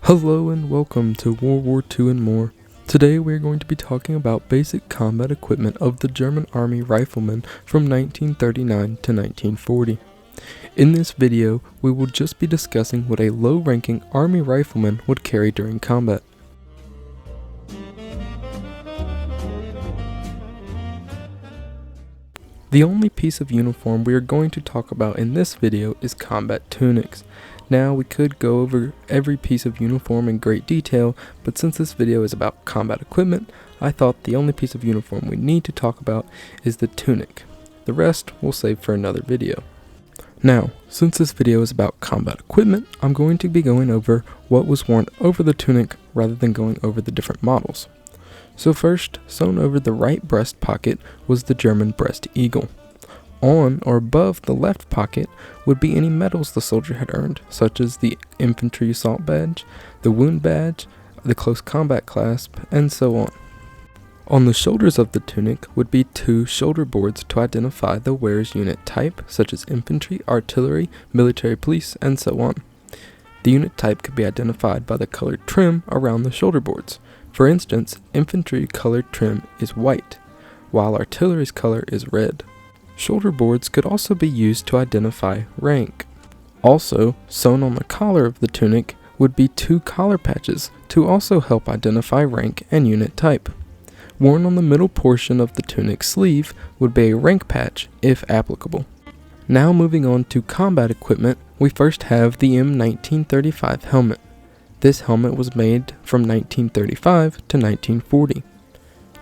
Hello and welcome to World War II and more. Today we are going to be talking about basic combat equipment of the German Army riflemen from 1939 to 1940. In this video, we will just be discussing what a low-ranking Army rifleman would carry during combat. The only piece of uniform we are going to talk about in this video is combat tunics. Now, we could go over every piece of uniform in great detail, but since this video is about combat equipment, I thought the only piece of uniform we need to talk about is the tunic. The rest we'll save for another video. Now, since this video is about combat equipment, I'm going to be going over what was worn over the tunic rather than going over the different models. So first, sewn over the right breast pocket was the German breast eagle. On or above the left pocket would be any medals the soldier had earned, such as the infantry assault badge, the wound badge, the close combat clasp, and so on. On the shoulders of the tunic would be two shoulder boards to identify the wearer's unit type, such as infantry, artillery, military police, and so on. The unit type could be identified by the colored trim around the shoulder boards. For instance, infantry colored trim is white, while artillery's color is red. Shoulder boards could also be used to identify rank. Also, sewn on the collar of the tunic would be two collar patches to also help identify rank and unit type. Worn on the middle portion of the tunic sleeve would be a rank patch if applicable. Now moving on to combat equipment, we first have the M1935 helmet. This helmet was made from 1935 to 1940.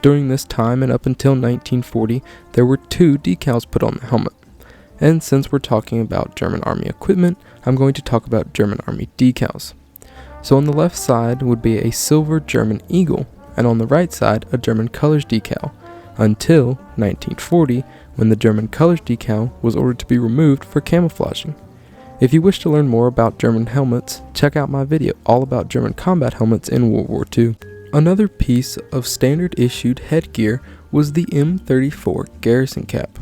During this time and up until 1940, there were two decals put on the helmet. And since we're talking about German Army equipment, I'm going to talk about German Army decals. So on the left side would be a silver German eagle, and on the right side a German colors decal, until 1940, when the German colors decal was ordered to be removed for camouflaging. If you wish to learn more about German helmets, check out my video all about German combat helmets in World War II. Another piece of standard issued headgear was the M34 garrison cap,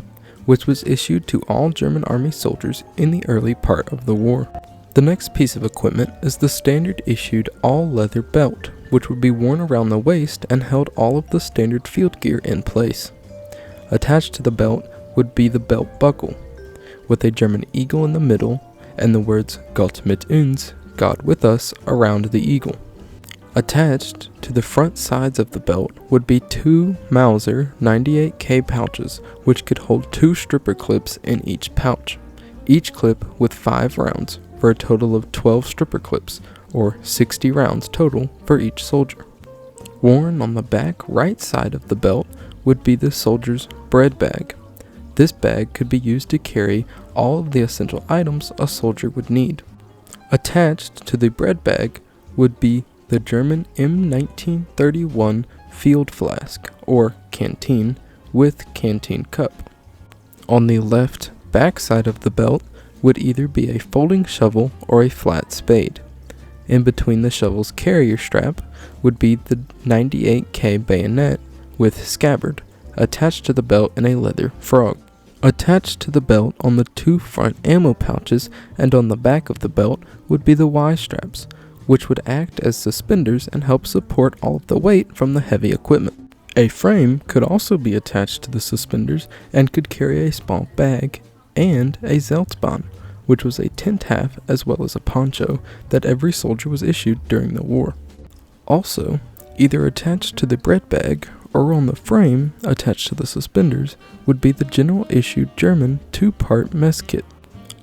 which was issued to all German Army soldiers in the early part of the war. The next piece of equipment is the standard issued all leather belt, which would be worn around the waist and held all of the standard field gear in place. Attached to the belt would be the belt buckle, with a German eagle in the middle and the words Gott mit uns, God with us, around the eagle. Attached to the front sides of the belt would be two Mauser 98K pouches, which could hold two stripper clips in each pouch, each clip with 5 rounds for a total of 12 stripper clips, or 60 rounds total for each soldier. Worn on the back right side of the belt would be the soldier's bread bag. This bag could be used to carry all of the essential items a soldier would need. Attached to the bread bag would be the German M1931 field flask, or canteen, with canteen cup. On the left back side of the belt would either be a folding shovel or a flat spade. In between the shovel's carrier strap would be the 98K bayonet with scabbard, attached to the belt in a leather frog. Attached to the belt on the two front ammo pouches and on the back of the belt would be the Y straps, which would act as suspenders and help support all of the weight from the heavy equipment. A frame could also be attached to the suspenders and could carry a small bag, and a Zeltbahn, which was a tent half as well as a poncho that every soldier was issued during the war. Also, either attached to the bread bag or on the frame attached to the suspenders would be the general issued German 2-part mess kit.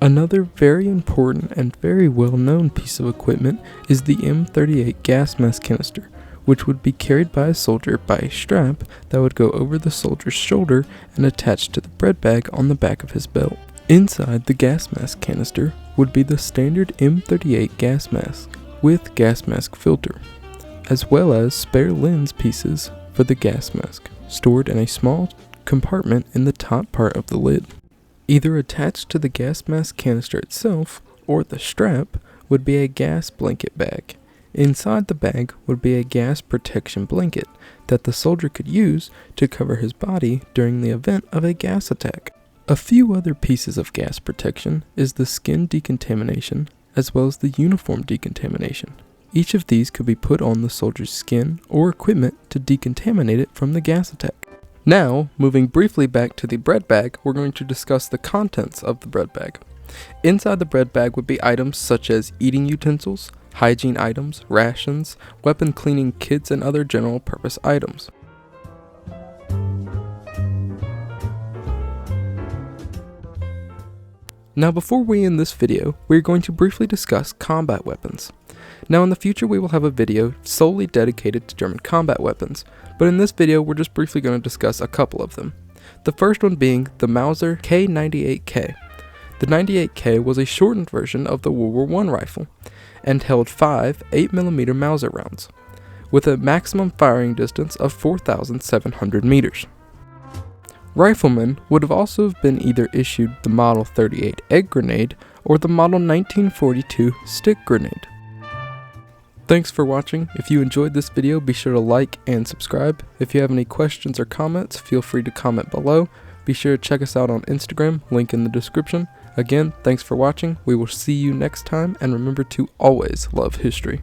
Another very important and very well-known piece of equipment is the M38 gas mask canister, which would be carried by a soldier by a strap that would go over the soldier's shoulder and attached to the bread bag on the back of his belt. Inside the gas mask canister would be the standard M38 gas mask with gas mask filter, as well as spare lens pieces for the gas mask, stored in a small compartment in the top part of the lid. Either attached to the gas mask canister itself or the strap would be a gas blanket bag. Inside the bag would be a gas protection blanket that the soldier could use to cover his body during the event of a gas attack. A few other pieces of gas protection is the skin decontamination as well as the uniform decontamination. Each of these could be put on the soldier's skin or equipment to decontaminate it from the gas attack. Now, moving briefly back to the bread bag, we're going to discuss the contents of the bread bag. Inside the bread bag would be items such as eating utensils, hygiene items, rations, weapon cleaning kits, and other general purpose items. Now before we end this video, we are going to briefly discuss combat weapons. Now in the future we will have a video solely dedicated to German combat weapons, but in this video we're just briefly going to discuss a couple of them. The first one being the Mauser K98K. The 98K was a shortened version of the World War I rifle, and held 5 8mm Mauser rounds, with a maximum firing distance of 4,700 meters. Riflemen would have also been either issued the Model 38 egg grenade or the Model 1942 stick grenade. Thanks for watching. If you enjoyed this video, be sure to like and subscribe. If you have any questions or comments, feel free to comment below. Be sure to check us out on Instagram, link in the description. Again, thanks for watching. We will see you next time, and remember to always love history.